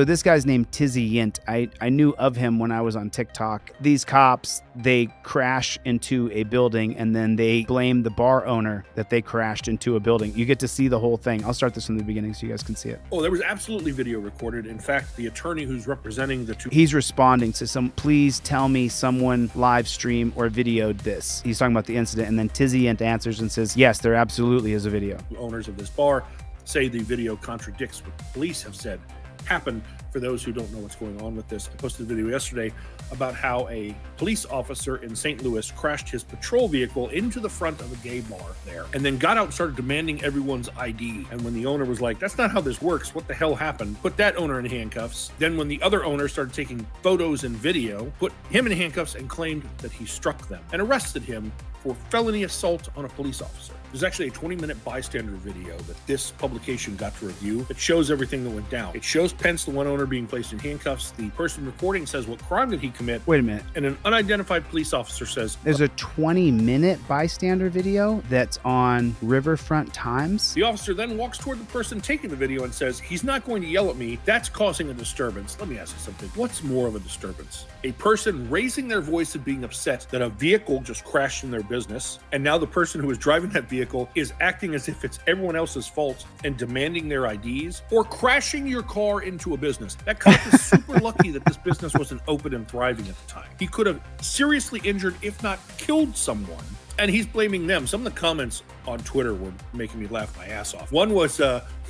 So this guy's named Tizzy Yint. I knew of him when I was on TikTok. These cops, they crash into a building and then they blame the bar owner that they crashed into a building. You get to see the whole thing. I'll start this from the beginning so you guys can see it. Oh, there was absolutely video recorded. In fact, the attorney who's representing the two... He's responding to please tell me someone live stream or videoed this. He's talking about the incident, and then Tizzy Yint answers and says, yes, there absolutely is a video. Owners of this bar say the video contradicts what the police have said happened. For those who don't know what's going on with this, I posted a video yesterday about how a police officer in St. Louis crashed his patrol vehicle into the front of a gay bar there and then got out and started demanding everyone's ID. And when the owner was like, that's not how this works, what the hell happened, put that owner in handcuffs. Then when the other owner started taking photos and video, put him in handcuffs and claimed that he struck them and arrested him for felony assault on a police officer. There's actually a 20-minute bystander video that this publication got to review that shows everything that went down. It shows Pence, the one owner, being placed in handcuffs. The person recording says, what crime did he commit? Wait a minute. And an unidentified police officer says... There's a 20-minute bystander video that's on Riverfront Times. The officer then walks toward the person taking the video and says, he's not going to yell at me. That's causing a disturbance. Let me ask you something. What's more of a disturbance? A person raising their voice and being upset that a vehicle just crashed in their business, and now the person who is driving that vehicle is acting as if it's everyone else's fault and demanding their IDs, or crashing your car into a business. That cop is super lucky that this business wasn't open and thriving at the time. He could have seriously injured, if not killed someone, and he's blaming them. Some of the comments on Twitter were making me laugh my ass off. One was,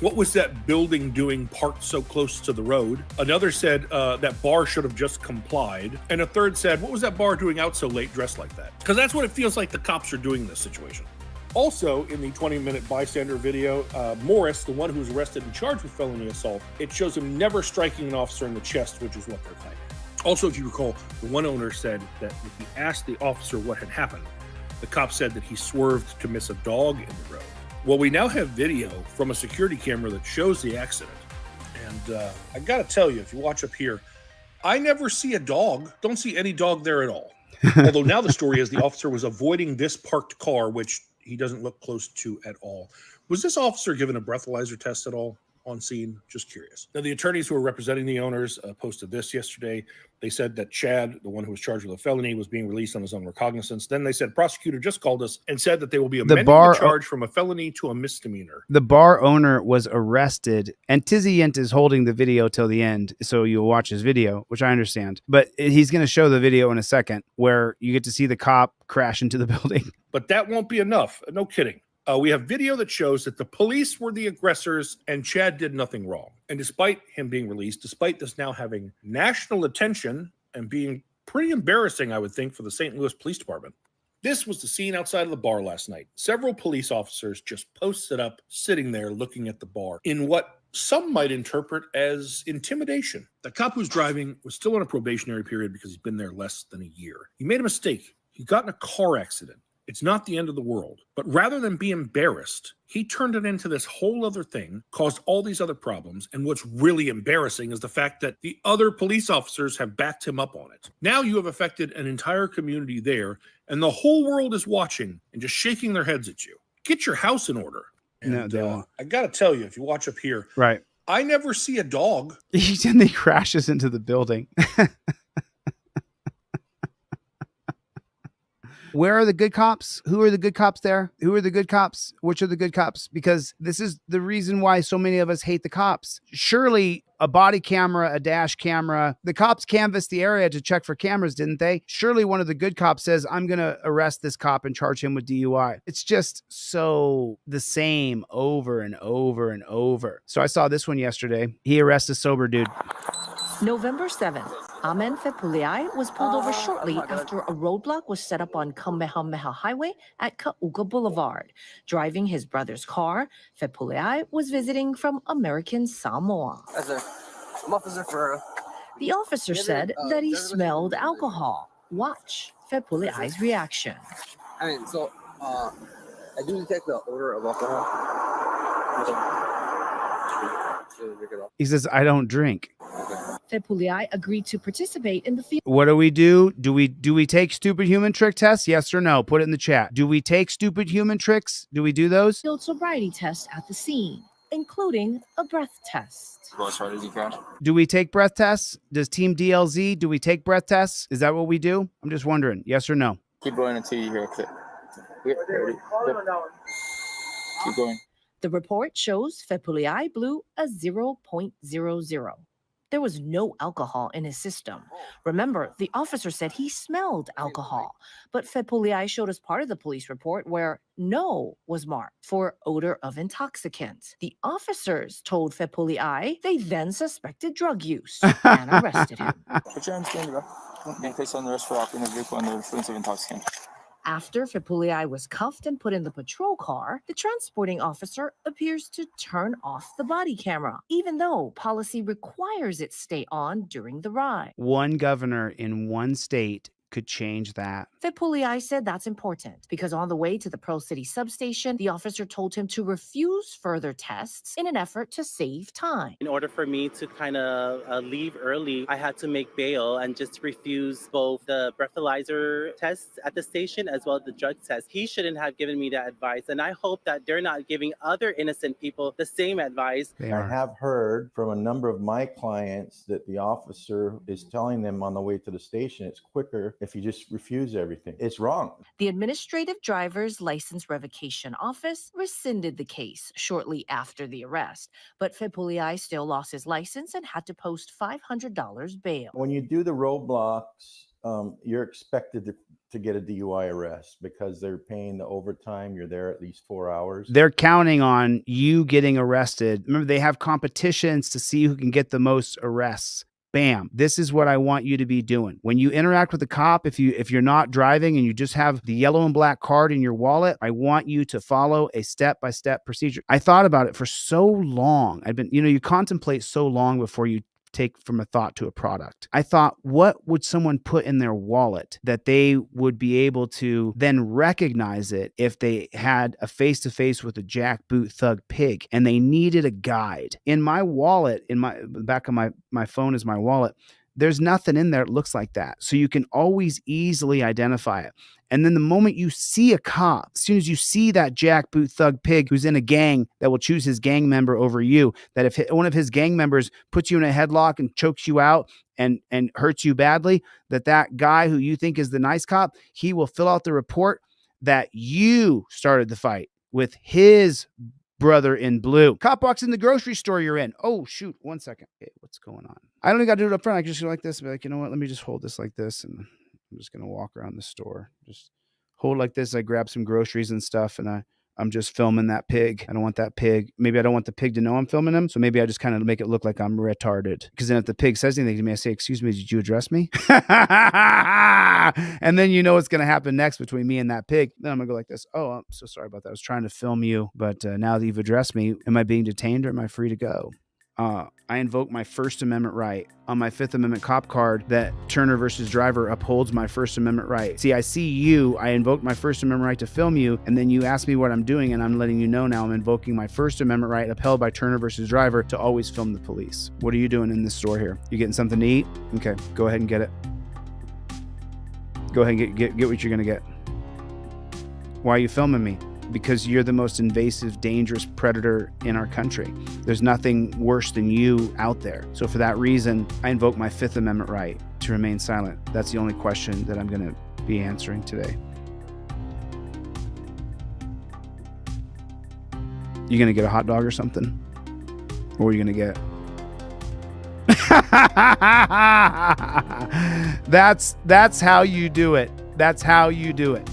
what was that building doing parked so close to the road? Another said that bar should have just complied. And a third said, what was that bar doing out so late dressed like that? Because that's what it feels like the cops are doing in this situation. Also, in the 20-minute bystander video, Morris, the one who was arrested and charged with felony assault, it shows him never striking an officer in the chest, which is what they're claiming. Also, if you recall, the one owner said that if he asked the officer what had happened, the cop said that he swerved to miss a dog in the road. Well, we now have video from a security camera that shows the accident. And I gotta tell you, if you watch up here, I never see a dog. Don't see any dog there at all. Although now the story is the officer was avoiding this parked car, which he doesn't look close to at all. Was this officer given a breathalyzer test at all on scene? Just curious. Now, the attorneys who are representing the owners posted this yesterday. They said that Chad, the one who was charged with a felony, was being released on his own recognizance. Then they said prosecutor just called us and said that they will be amending the charge from a felony to a misdemeanor. The bar owner was arrested, and Tizzy Yint is holding the video till the end, so you'll watch his video, which I understand. But he's going to show the video in a second where you get to see the cop crash into the building. But that won't be enough. No kidding. We have video that shows that the police were the aggressors and Chad did nothing wrong. And despite him being released, despite this now having national attention and being pretty embarrassing, I would think, for the St. Louis Police Department, this was the scene outside of the bar last night. Several police officers just posted up, sitting there looking at the bar in what some might interpret as intimidation. The cop who's driving was still on a probationary period because he's been there less than a year. He made a mistake. He got in a car accident. It's not the end of the world. But rather than be embarrassed, he turned it into this whole other thing, caused all these other problems. And what's really embarrassing is the fact that the other police officers have backed him up on it. Now you have affected an entire community there, and the whole world is watching and just shaking their heads at you. Get your house in order. And, no, they won't. I got to tell you, if you watch up here, right, I never see a dog. And he crashes into the building. Where are the good cops? Who are the good cops there? Who are the good cops? Which are the good cops? Because this is the reason why so many of us hate the cops. Surely a body camera, a dash camera, the cops canvassed the area to check for cameras, didn't they? Surely one of the good cops says, I'm going to arrest this cop and charge him with DUI. It's just so the same over and over and over. So I saw this one yesterday. He arrests a sober dude. November 7th, Amen Fepuliai was pulled over shortly after a roadblock was set up on Kamehameha Highway at Ka'uka Boulevard. Driving his brother's car, Fepuliai was visiting from American Samoa. The officer said that he smelled alcohol. Watch Fepuliai's reaction. I do detect the odor of alcohol. He says, I don't drink. Fepuliai agreed to participate in the field. What do we do? Do we take stupid human trick tests? Yes or no? Put it in the chat. Do we take stupid human tricks? Do we do those? Field sobriety test at the scene. including a breath test. Go as hard as you can. Do we take breath tests? Does Team DLZ, do we take breath tests? Is that what we do? I'm just wondering. Yes or no? Keep going until you hear a click. Yeah, ready. Keep going. The report shows Fepuliai blew a 0.00. There was no alcohol in his system. Remember, the officer said he smelled alcohol, but Fepuliai showed us part of the police report where no was marked for odor of intoxicant. The officers told Fepuliai they then suspected drug use and arrested him. Put your hands together, bro. Being placed on the arrest for operating a vehicle under the influence of intoxicant. After Fepuliai was cuffed and put in the patrol car, the transporting officer appears to turn off the body camera, even though policy requires it stay on during the ride. One governor in one state could change that. Fepuliai said that's important because on the way to the Pearl City substation, the officer told him to refuse further tests in an effort to save time. In order for me to kind of leave early, I had to make bail and just refuse both the breathalyzer tests at the station as well as the drug test. He shouldn't have given me that advice, and I hope that they're not giving other innocent people the same advice. They I are. have heard from a number of my clients that the officer is telling them on the way to the station it's quicker if you just refuse everything. It's wrong. The Administrative Driver's License Revocation Office rescinded the case shortly after the arrest, but Fepuliai still lost his license and had to post $500 bail. When you do the roadblocks, you're expected to get a DUI arrest because they're paying the overtime. You're there at least 4 hours. They're counting on you getting arrested. Remember, they have competitions to see who can get the most arrests. Bam. This is what I want you to be doing. When you interact with the cop, if you're not driving and you just have the yellow and black card in your wallet, I want you to follow a step-by-step procedure. I thought about it for so long. You contemplate so long before you take from a thought to a product. I thought, what would someone put in their wallet that they would be able to then recognize it if they had a face-to-face with a jackboot thug pig and they needed a guide? In my wallet, in my back of my phone is my wallet, there's nothing in there that looks like that. So you can always easily identify it. And then the moment you see a cop, as soon as you see that jackboot thug pig who's in a gang that will choose his gang member over you, that if one of his gang members puts you in a headlock and chokes you out and hurts you badly, that guy who you think is the nice cop, he will fill out the report that you started the fight with his brother in blue. Cop walks in the grocery store you're in. Oh, shoot. 1 second. Okay, what's going on? I don't even got to do it up front. I can just go like this and be like, you know what? Let me just hold this like this. And I'm just going to walk around the store. Just hold like this. I grab some groceries and stuff. And I'm just filming that pig. I don't want that pig. Maybe I don't want the pig to know I'm filming him. So maybe I just kind of make it look like I'm retarded. Because then if the pig says anything to me, I say, excuse me, did you address me? And then you know what's going to happen next between me and that pig. Then I'm going to go like this. Oh, I'm so sorry about that. I was trying to film you. But now that you've addressed me, am I being detained or am I free to go? I invoke my First Amendment right on my Fifth Amendment cop card that Turner versus Driver upholds my First Amendment right. See, I see you, I invoke my First Amendment right to film you, and then you ask me what I'm doing, and I'm letting you know now I'm invoking my First Amendment right upheld by Turner versus Driver to always film the police. What are you doing in this store here? You getting something to eat? Okay, go ahead and get it. Go ahead and get what you're gonna get. Why are you filming me? Because you're the most invasive, dangerous predator in our country. There's nothing worse than you out there. So for that reason, I invoke my Fifth Amendment right to remain silent. That's the only question that I'm going to be answering today. You going to get a hot dog or something? Or are you going to get... That's how you do it. That's how you do it.